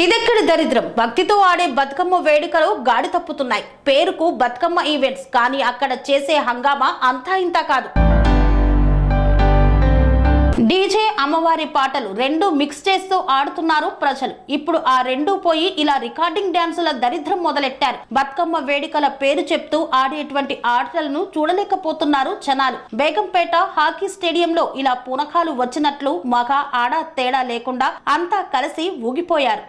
ఇదెక్కడి దరిద్రం. భక్తితో ఆడే బతుకమ్మ వేడుకలు గాడి తప్పుతున్నాయి. పేరుకు బతుకమ్మ ఈవెంట్స్, కానీ అక్కడ చేసే హంగామా అంతా ఇంత కాదు. డీజే, అమ్మవారి పాటలు రెండు మిక్స్ చేస్తూ ఆడుతున్నారు ప్రజలు. ఇప్పుడు ఆ రెండు పోయి ఇలా రికార్డింగ్ డాన్సుల దరిద్రం మొదలెట్టారు. బతుకమ్మ వేడుకల పేరు చెప్తూ ఆడేటువంటి ఆటలను చూడలేకపోతున్నారు జనాలు. బేగంపేట హాకీ స్టేడియంలో ఇలా పూనకాలు వచ్చినట్లు మగ ఆడ తేడా లేకుండా అంతా కలిసి ఊగిపోయారు.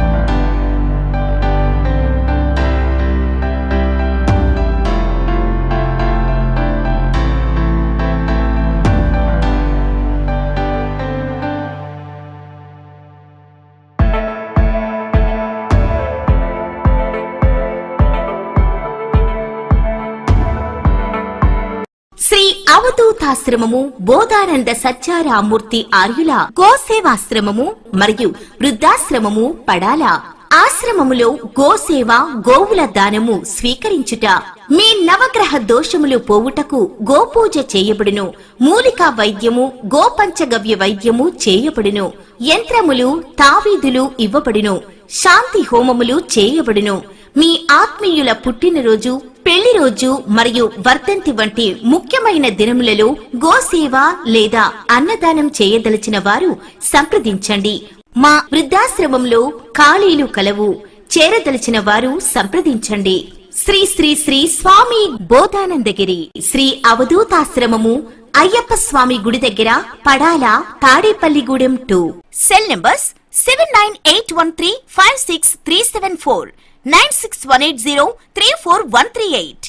శ్రీ అవధూతాశ్రమము, బోధానంద సత్యారామూర్తి ఆర్యుల గోసేవాశ్రమము మరియు వృద్ధాశ్రమము పడాల. ఆశ్రమములో గోసేవ, గోవుల దానము స్వీకరించుట, మీ నవగ్రహ దోషములు పోవుటకు గోపూజ చేయబడును. మూలికా వైద్యము, గోపంచగవ్య వైద్యము చేయబడును. యంత్రములు, తావీదులు ఇవ్వబడును. శాంతి హోమములు చేయబడును. మీ ఆత్మీయుల పుట్టినరోజు, పెళ్లి రోజు మరియు వర్ధంతి వంటి ముఖ్యమైన దినములలో గోసేవ లేదా అన్నదానం చేయదలిచిన వారు సంప్రదించండి. మా వృద్ధాశ్రమంలో ఖాళీలు కలవు. చేరదలిచిన వారు సంప్రదించండి. శ్రీ శ్రీ శ్రీ స్వామి బోధానందగిరి శ్రీ అవధూతాశ్రమము, అయ్యప్ప స్వామి గుడి దగ్గర, పడాల, తాడేపల్లిగూడెం 2. Cell numbers 7981356374, 96180341138.